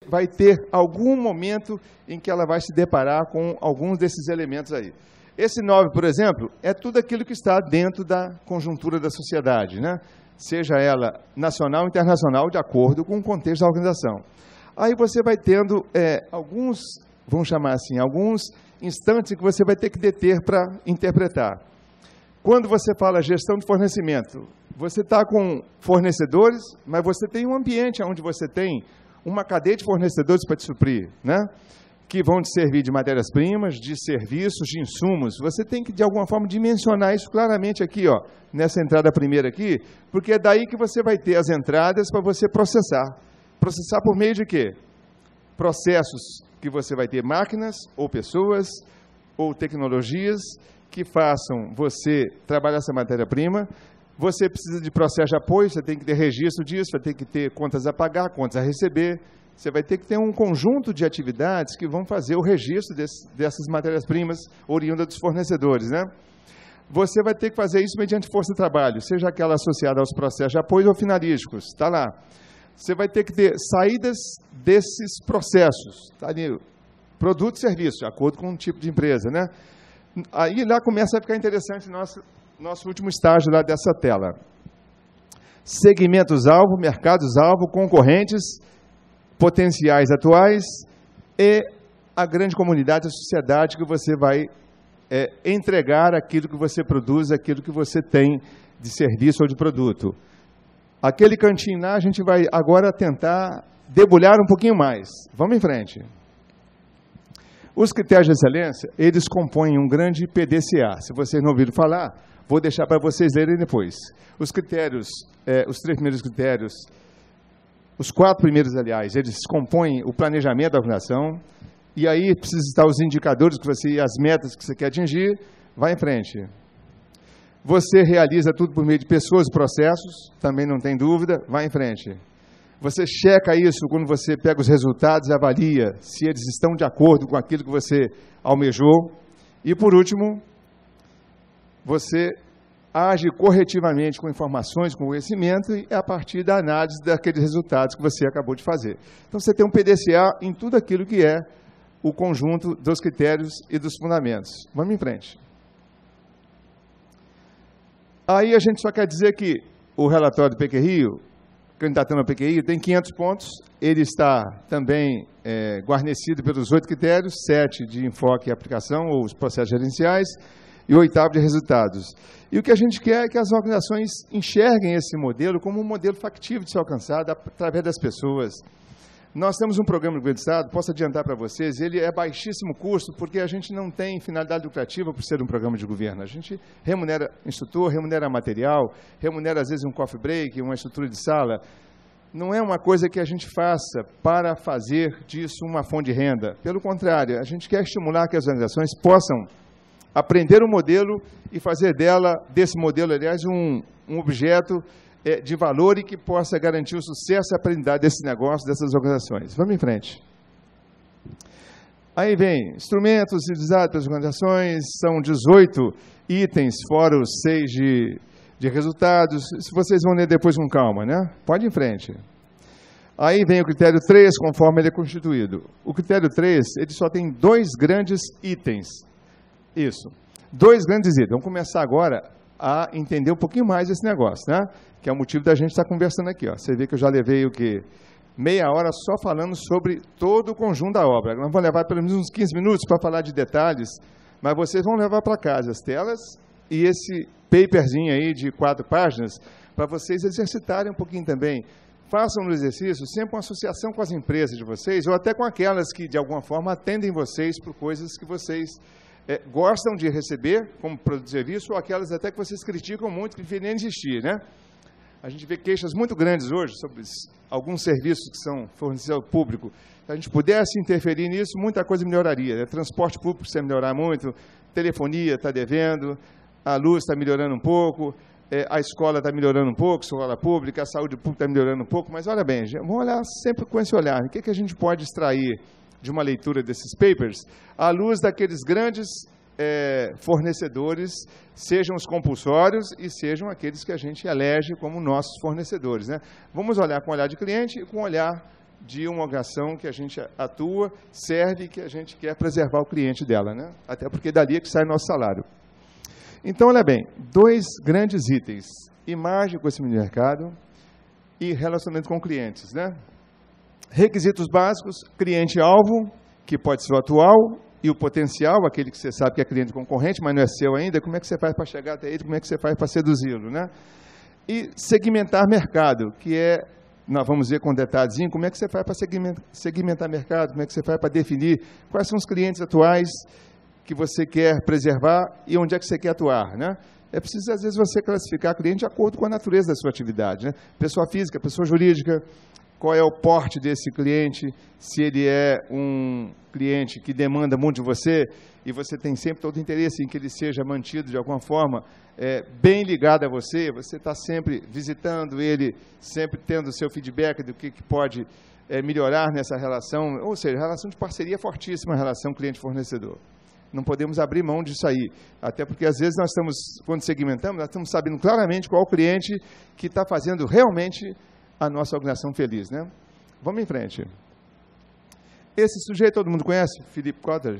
vai ter algum momento em que ela vai se deparar com alguns desses elementos aí. Esse 9, por exemplo, é tudo aquilo que está dentro da conjuntura da sociedade, né? Seja ela nacional ou internacional, de acordo com o contexto da organização. Aí você vai tendo alguns, vamos chamar assim, alguns instantes que você vai ter que deter para interpretar. Quando você fala gestão de fornecimento, você está com fornecedores, mas você tem um ambiente onde você tem uma cadeia de fornecedores para te suprir, né? Que vão te servir de matérias-primas, de serviços, de insumos. Você tem que, de alguma forma, dimensionar isso claramente aqui, ó, nessa entrada primeira aqui, porque é daí que você vai ter as entradas para você processar. Processar por meio de quê? Processos que você vai ter máquinas, ou pessoas, ou tecnologias que façam você trabalhar essa matéria-prima. Você precisa de processo de apoio, você tem que ter registro disso, vai ter que ter contas a pagar, contas a receber. Você vai ter que ter um conjunto de atividades que vão fazer o registro dessas matérias-primas oriundas dos fornecedores, né? Você vai ter que fazer isso mediante força de trabalho, seja aquela associada aos processos de apoio ou finalísticos, está lá. Você vai ter que ter saídas desses processos, tá ali, produto e serviço, de acordo com o tipo de empresa, né? Aí lá começa a ficar interessante nosso último estágio lá dessa tela. Segmentos-alvo, mercados-alvo, concorrentes, potenciais atuais e a grande comunidade, a sociedade que você vai entregar aquilo que você produz, aquilo que você tem de serviço ou de produto. Aquele cantinho lá, a gente vai agora tentar debulhar um pouquinho mais. Vamos em frente. Os critérios de excelência, eles compõem um grande PDCA. Se vocês não ouviram falar, vou deixar para vocês lerem depois. Os critérios, os 3 primeiros critérios, os 4 primeiros, aliás, eles compõem o planejamento da organização, e aí precisa estar os indicadores e as metas que você quer atingir. Vai em frente. Você realiza tudo por meio de pessoas e processos, também não tem dúvida, vai em frente. Você checa isso quando você pega os resultados e avalia se eles estão de acordo com aquilo que você almejou. E, por último, você age corretivamente com informações, com conhecimento, e a partir da análise daqueles resultados que você acabou de fazer. Então, você tem um PDCA em tudo aquilo que é o conjunto dos critérios e dos fundamentos. Vamos em frente. Aí a gente só quer dizer que o relatório do PQRio, candidatando ao PQRio, tem 500 pontos, ele está também guarnecido pelos 8 critérios, 7 de enfoque e aplicação, ou os processos gerenciais, e o 8º de resultados. E o que a gente quer é que as organizações enxerguem esse modelo como um modelo factível de ser alcançado através das pessoas. Nós temos um programa do governo do Estado, posso adiantar para vocês, ele é baixíssimo custo, porque a gente não tem finalidade lucrativa por ser um programa de governo. A gente remunera instrutor, remunera material, remunera, às vezes, um coffee break, uma estrutura de sala. Não é uma coisa que a gente faça para fazer disso uma fonte de renda. Pelo contrário, a gente quer estimular que as organizações possam aprender o modelo e fazer desse modelo, aliás, um objeto de valor e que possa garantir o sucesso e a aprendizagem desse negócio, dessas organizações. Vamos em frente. Aí vem instrumentos utilizados pelas organizações, são 18 itens, fora os 6 de resultados. Se vocês vão ler depois com calma, né? Pode ir em frente. Aí vem o critério 3, conforme ele é constituído. O critério 3, ele só tem 2 grandes itens. Isso. 2 grandes itens. Vamos começar agora a entender um pouquinho mais esse negócio, né? Que é o motivo da gente estar conversando aqui, ó. Você vê que eu já levei o quê? Meia hora só falando sobre todo o conjunto da obra. Nós vamos levar pelo menos uns 15 minutos para falar de detalhes, mas vocês vão levar para casa as telas e esse paperzinho aí de 4 páginas para vocês exercitarem um pouquinho também. Façam no exercício sempre uma associação com as empresas de vocês, ou até com aquelas que, de alguma forma, atendem vocês por coisas que vocês gostam de receber como produto de serviço, ou aquelas até que vocês criticam muito, que deveriam nem existir, né? A gente vê queixas muito grandes hoje sobre alguns serviços que são fornecidos ao público. Se a gente pudesse interferir nisso, muita coisa melhoraria, né? Transporte público precisa melhorar muito, telefonia está devendo, a luz está melhorando um pouco, a escola está melhorando um pouco, a escola pública, a saúde pública está melhorando um pouco, mas olha bem, vamos olhar sempre com esse olhar. O que a gente pode extrair de uma leitura desses papers à luz daqueles grandes fornecedores, sejam os compulsórios e sejam aqueles que a gente elege como nossos fornecedores, né? Vamos olhar com o olhar de cliente e com o olhar de uma organização que a gente atua, serve e que a gente quer preservar o cliente dela, né? Até porque dali é que sai o nosso salário. Então, olha bem, 2 grandes itens: imagem, conhecimento de mercado e relacionamento com clientes, né? Requisitos básicos: cliente-alvo, que pode ser o atual, e o potencial, aquele que você sabe que é cliente concorrente, mas não é seu ainda. Como é que você faz para chegar até ele? Como é que você faz para seduzi-lo, né? E segmentar mercado, que é, nós vamos ver com detalhezinho, como é que você faz para segmentar mercado, como é que você faz para definir quais são os clientes atuais que você quer preservar e onde é que você quer atuar, né? É preciso, às vezes, você classificar cliente de acordo com a natureza da sua atividade, né? Pessoa física, pessoa jurídica, qual é o porte desse cliente, se ele é um cliente que demanda muito de você e você tem sempre todo o interesse em que ele seja mantido de alguma forma bem ligado a você, você está sempre visitando ele, sempre tendo o seu feedback do que pode melhorar nessa relação, ou seja, relação de parceria fortíssima, a relação cliente-fornecedor. Não podemos abrir mão disso aí, até porque, às vezes, nós estamos, quando segmentamos, nós estamos sabendo claramente qual o cliente que está fazendo realmente a nossa organização feliz, né? Vamos em frente. Esse sujeito todo mundo conhece, Philip Kotler.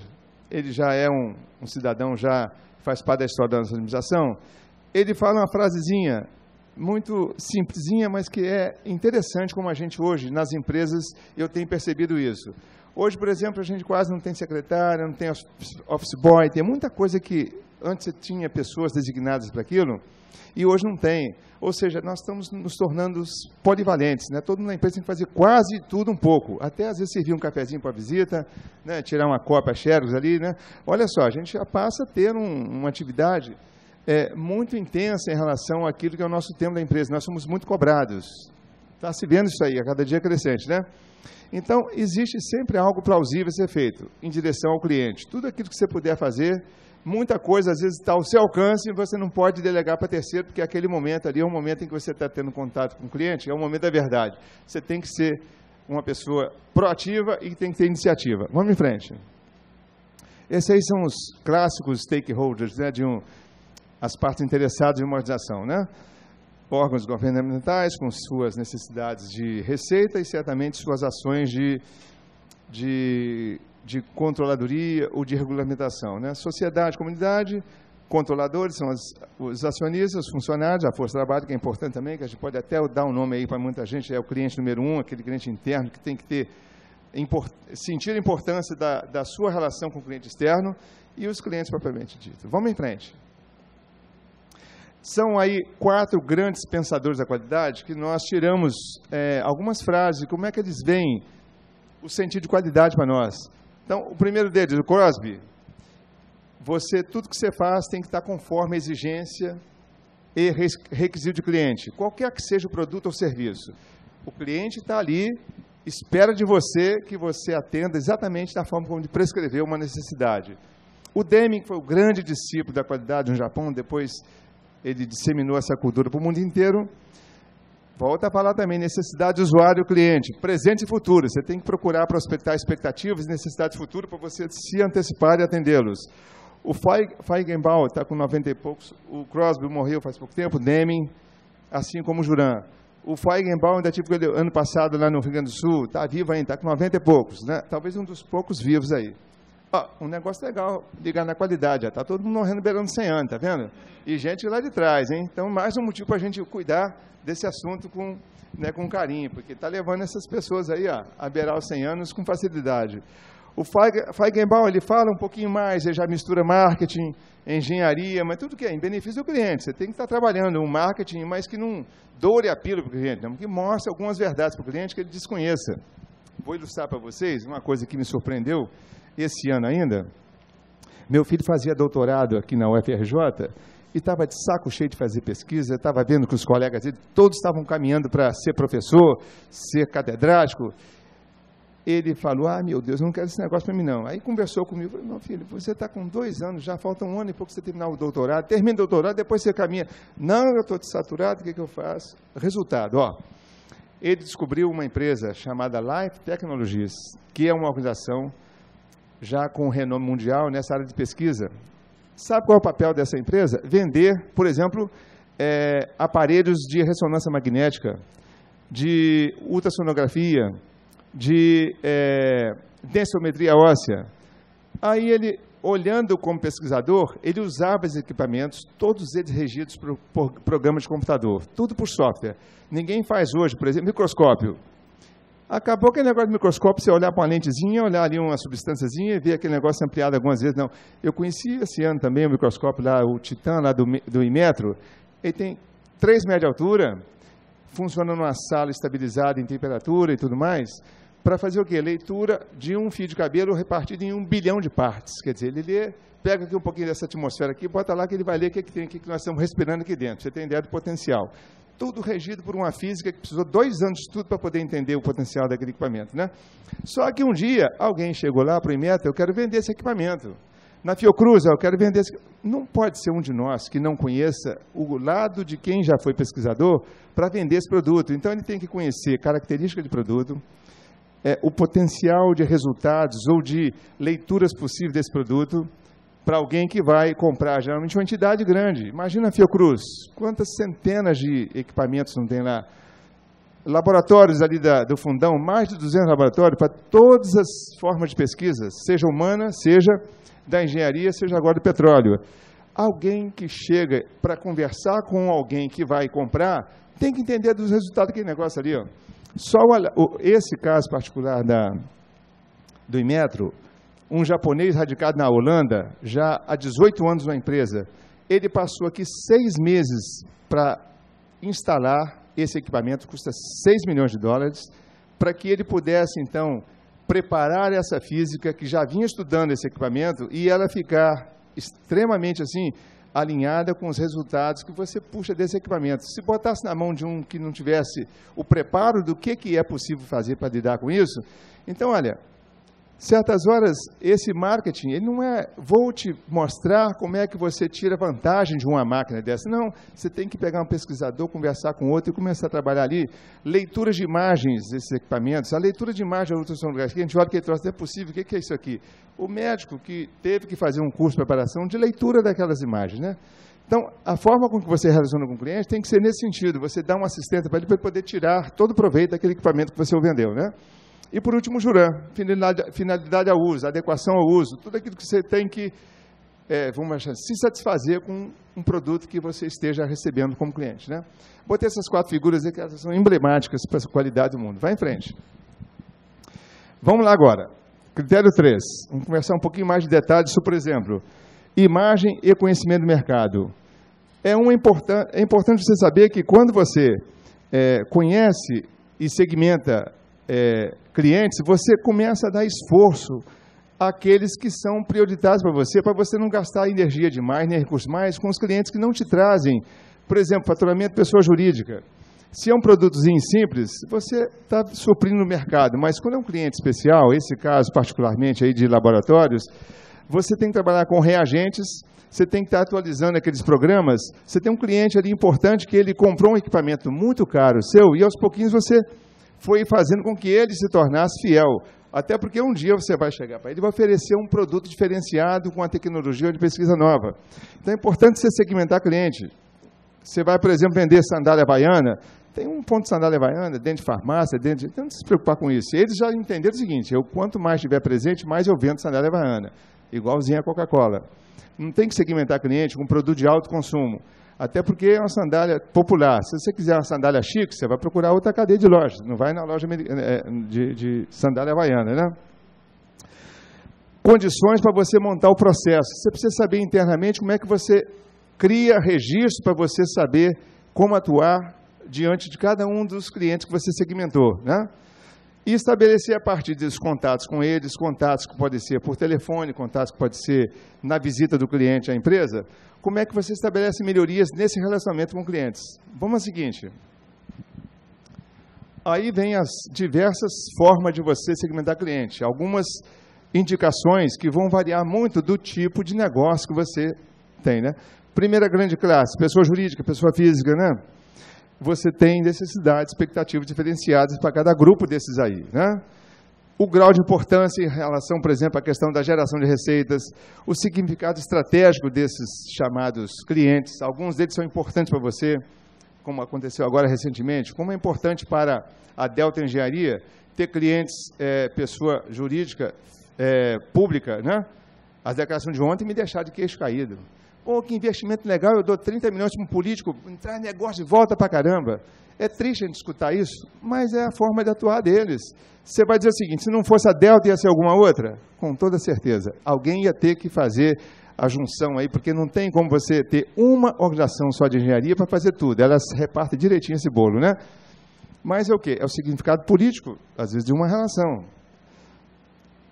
Ele já é um cidadão, já faz parte da história da nossa organização. Ele fala uma frasezinha muito simplesinha, mas que é interessante como a gente hoje, nas empresas, eu tenho percebido isso. Hoje, por exemplo, a gente quase não tem secretária, não tem office boy, tem muita coisa que antes você tinha pessoas designadas para aquilo, e hoje não tem. Ou seja, nós estamos nos tornando polivalentes, né? Todo mundo na empresa tem que fazer quase tudo um pouco, até às vezes servir um cafezinho para a visita, né? Tirar uma copa xerox ali, né? Olha só, a gente já passa a ter uma atividade muito intensa em relação àquilo que é o nosso tempo da empresa. Nós somos muito cobrados. Está se vendo isso aí, a cada dia crescente, né? Então, existe sempre algo plausível a ser feito em direção ao cliente. Tudo aquilo que você puder fazer, muita coisa, às vezes, está ao seu alcance e você não pode delegar para terceiro, porque aquele momento ali é um momento em que você está tendo contato com o cliente, é o momento da verdade. Você tem que ser uma pessoa proativa e tem que ter iniciativa. Vamos em frente. Esses aí são os clássicos stakeholders, né, as partes interessadas em uma organização, né? Órgãos governamentais com suas necessidades de receita e, certamente, suas ações de controladoria ou de regulamentação, né? Sociedade, comunidade, controladores são os acionistas, os funcionários, a força de trabalho, que é importante também, que a gente pode até dar um nome aí para muita gente, é o cliente número 1, aquele cliente interno que tem que sentir a importância da sua relação com o cliente externo e os clientes propriamente dito. Vamos em frente. São aí 4 grandes pensadores da qualidade que nós tiramos algumas frases, como é que eles veem o sentido de qualidade para nós. Então, o primeiro deles, o Crosby, tudo que você faz tem que estar conforme a exigência e requisito de cliente, qualquer que seja o produto ou serviço. O cliente está ali, espera de você que você atenda exatamente da forma como ele prescreveu uma necessidade. O Deming foi o grande discípulo da qualidade no Japão, depois ele disseminou essa cultura para o mundo inteiro. Volta a falar também, necessidade do usuário e cliente, presente e futuro. Você tem que procurar prospectar expectativas e necessidades futuras para você se antecipar e atendê-los. O Feigenbaum está com 90 e poucos, o Crosby morreu faz pouco tempo, o Deming, assim como o Juran. O Feigenbaum ainda tive ano passado lá no Rio Grande do Sul, está vivo ainda, está com 90 e poucos, né? Talvez um dos poucos vivos aí. Um negócio legal, ligar na qualidade, está todo mundo morrendo beirando 100 anos, tá vendo? E gente lá de trás, hein? Então, mais um motivo para a gente cuidar desse assunto com carinho, porque está levando essas pessoas aí a beirar os 100 anos com facilidade. O Feigenbaum, ele fala um pouquinho mais, ele já mistura marketing, engenharia, mas tudo que é em benefício do cliente. Você tem que estar trabalhando um marketing, mas que não doure a pílula para o cliente, não, que mostre algumas verdades para o cliente que ele desconheça. Vou ilustrar para vocês uma coisa que me surpreendeu esse ano ainda. Meu filho fazia doutorado aqui na UFRJ e estava de saco cheio de fazer pesquisa, estava vendo que os colegas dele todos estavam caminhando para ser professor, ser catedrático. Ele falou, meu Deus, eu não quero esse negócio para mim não. Aí conversou comigo, falou, meu filho, você está com 2 anos, já falta 1 ano e pouco para você terminar o doutorado, termina o doutorado, depois você caminha. Não, eu estou saturado, o que eu faço? Resultado, ele descobriu uma empresa chamada Life Technologies, que é uma organização já com renome mundial nessa área de pesquisa. Sabe qual é o papel dessa empresa? Vender, por exemplo, aparelhos de ressonância magnética, de ultrassonografia, de densometria óssea. Aí ele, olhando como pesquisador, ele usava esses equipamentos, todos eles regidos por programa de computador, tudo por software. Ninguém faz hoje, por exemplo, microscópio. Acabou aquele negócio de microscópio, você olhar para uma lentezinha, olhar ali uma substânciazinha e ver aquele negócio ampliado algumas vezes. Não, eu conheci esse ano também o microscópio lá, o Titan, lá do Inmetro. Ele tem 3 metros de altura, funciona numa sala estabilizada em temperatura e tudo mais, para fazer o quê? Leitura de um fio de cabelo repartido em 1 bilhão de partes. Quer dizer, ele lê, pega aqui um pouquinho dessa atmosfera aqui, bota lá que ele vai ler o que tem aqui que nós estamos respirando aqui dentro. Você tem ideia do potencial. Tudo regido por uma física que precisou 2 anos de estudo para poder entender o potencial daquele equipamento, né? Só que um dia, alguém chegou lá para o Inmetro, eu quero vender esse equipamento. Na Fiocruz, eu quero vender esse... Não pode ser um de nós que não conheça o lado de quem já foi pesquisador para vender esse produto. Então, ele tem que conhecer característica de produto, o potencial de resultados ou de leituras possíveis desse produto, para alguém que vai comprar, geralmente, uma entidade grande. Imagina a Fiocruz, quantas centenas de equipamentos não tem lá. Laboratórios ali do fundão, mais de 200 laboratórios para todas as formas de pesquisa, seja humana, seja da engenharia, seja agora do petróleo. Alguém que chega para conversar com alguém que vai comprar, tem que entender dos resultados daquele negócio ali. Ó. Só esse caso particular do Inmetro, um japonês radicado na Holanda, já há 18 anos na empresa, ele passou aqui 6 meses para instalar esse equipamento, custa 6 milhões de dólares, para que ele pudesse, então, preparar essa física que já vinha estudando esse equipamento e ela ficar extremamente, assim, alinhada com os resultados que você puxa desse equipamento. Se botasse na mão de um que não tivesse o preparo do que é possível fazer para lidar com isso, então, olha... Certas horas, esse marketing, ele não é, vou te mostrar como é que você tira vantagem de uma máquina dessa. Não, você tem que pegar um pesquisador, conversar com outro e começar a trabalhar ali. Leituras de imagens desses equipamentos, a leitura de imagem da ultrassonografia, que a gente olha que troço, é possível, o que é isso aqui? O médico que teve que fazer um curso de preparação de leitura daquelas imagens, né? Então, a forma com que você relaciona com o cliente tem que ser nesse sentido, você dá uma assistência para ele poder tirar todo o proveito daquele equipamento que você vendeu, né? E, por último, o Juran, finalidade ao uso, adequação ao uso, tudo aquilo que você tem que se satisfazer com um produto que você esteja recebendo como cliente, né? Botei essas 4 figuras aqui, elas são emblemáticas para a qualidade do mundo. Vai em frente. Vamos lá agora. Critério 3. Vamos conversar um pouquinho mais de detalhes sobre, por exemplo, imagem e conhecimento do mercado. É importante você saber que quando você conhece e segmenta clientes, você começa a dar esforço àqueles que são prioritários para você não gastar energia demais, nem recursos mais, com os clientes que não te trazem, por exemplo, faturamento pessoa jurídica. Se é um produtozinho simples, você está suprindo o mercado, mas quando é um cliente especial, esse caso particularmente aí de laboratórios, você tem que trabalhar com reagentes, você tem que estar atualizando aqueles programas, você tem um cliente ali importante que ele comprou um equipamento muito caro seu e aos pouquinhos você foi fazendo com que ele se tornasse fiel. Até porque um dia você vai chegar para ele e vai oferecer um produto diferenciado com a tecnologia de pesquisa nova. Então é importante você segmentar cliente. Você vai, por exemplo, vender sandália havaiana, tem um ponto de sandália havaiana dentro de farmácia, então não se preocupar com isso. Eles já entenderam o seguinte, quanto mais estiver presente, mais eu vendo sandália havaiana, igualzinho a Coca-Cola. Não tem que segmentar cliente com produto de alto consumo. Até porque é uma sandália popular. Se você quiser uma sandália chique, você vai procurar outra cadeia de lojas. Não vai na loja de sandália havaiana, né? Condições para você montar o processo. Você precisa saber internamente como é que você cria registro para você saber como atuar diante de cada um dos clientes que você segmentou, né? E estabelecer a partir dos contatos com eles, contatos que podem ser por telefone, contatos que podem ser na visita do cliente à empresa, como é que você estabelece melhorias nesse relacionamento com clientes. Vamos ao seguinte. Aí vem as diversas formas de você segmentar cliente. Algumas indicações que vão variar muito do tipo de negócio que você tem, né? Primeira grande classe, pessoa jurídica, pessoa física, né? Você tem necessidades, expectativas diferenciadas para cada grupo desses aí, né? O grau de importância em relação, por exemplo, à questão da geração de receitas, o significado estratégico desses chamados clientes, alguns deles são importantes para você, como aconteceu agora recentemente, como é importante para a Delta Engenharia ter clientes, pessoa jurídica, pública, né? As declarações de ontem me deixaram de queixo caído. Pô, que investimento legal, eu dou 30 milhões para um político, entrar em negócio de volta para caramba. É triste a gente escutar isso, mas é a forma de atuar deles. Você vai dizer o seguinte, se não fosse a Delta, ia ser alguma outra? Com toda certeza. Alguém ia ter que fazer a junção aí, porque não tem como você ter uma organização só de engenharia para fazer tudo. Elas repartem direitinho esse bolo, né? Mas é o quê? É o significado político, às vezes, de uma relação.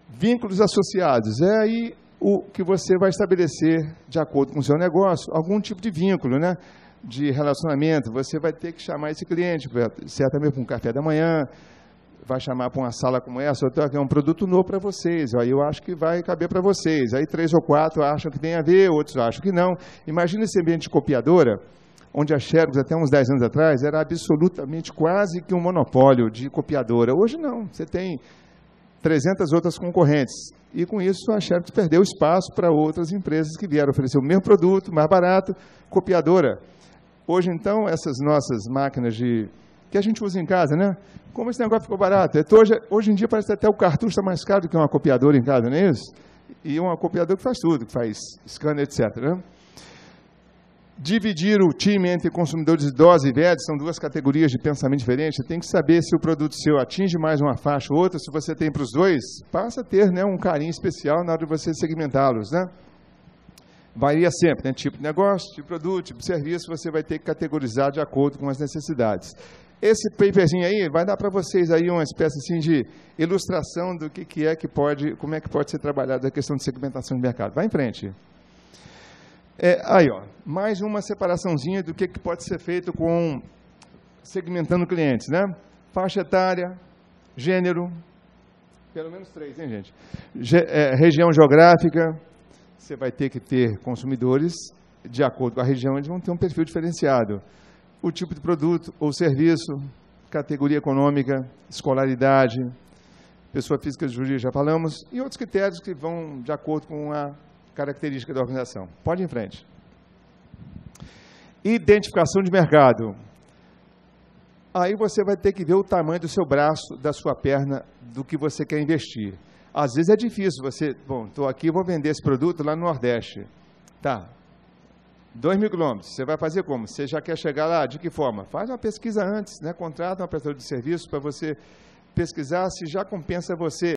Vínculos associados. É aí o que você vai estabelecer, de acordo com o seu negócio, algum tipo de vínculo, né? De relacionamento. Você vai ter que chamar esse cliente, certamente para um café da manhã, vai chamar para uma sala como essa, é um produto novo para vocês, aí eu acho que vai caber para vocês. Aí 3 ou 4 acham que tem a ver, outros acham que não. Imagina esse ambiente de copiadora, onde a Xerox, até uns 10 anos atrás, era absolutamente quase que um monopólio de copiadora. Hoje não, você tem 300 outras concorrentes. E com isso a Xerox perdeu espaço para outras empresas que vieram oferecer o mesmo produto, mais barato, copiadora. Hoje, então, essas nossas máquinas que a gente usa em casa, né? Como esse negócio ficou barato? Hoje em dia parece que até o cartucho está mais caro do que uma copiadora em casa, não é isso? E uma copiadora que faz tudo, que faz scanner, etc. Né? Dividir o time entre consumidores idosos e velhos são duas categorias de pensamento diferentes. Você tem que saber se o produto seu atinge mais uma faixa ou outra. Se você tem para os dois, passa a ter, né, um carinho especial na hora de você segmentá-los, né? Varia sempre, né? Tipo de negócio, tipo de produto, tipo de serviço, você vai ter que categorizar de acordo com as necessidades. Esse paperzinho aí vai dar para vocês aí uma espécie assim, de ilustração do como é que pode ser trabalhada a questão de segmentação de mercado. Vai em frente. Aí, ó, mais uma separaçãozinha do que pode ser feito com segmentando clientes, né? Faixa etária, gênero, pelo menos 3, hein, gente? Região geográfica. Você vai ter que ter consumidores, de acordo com a região, eles vão ter um perfil diferenciado. O tipo de produto ou serviço, categoria econômica, escolaridade, pessoa física e jurídica, já falamos, e outros critérios que vão de acordo com a característica da organização. Pode ir em frente. Identificação de mercado. Aí você vai ter que ver o tamanho do seu braço, da sua perna, do que você quer investir. Às vezes é difícil bom, estou aqui, vou vender esse produto lá no Nordeste. Tá, 2.000 quilômetros, você vai fazer como? Você já quer chegar lá? De que forma? Faz uma pesquisa antes, né? Contrata uma prestadora de serviço para você pesquisar se já compensa você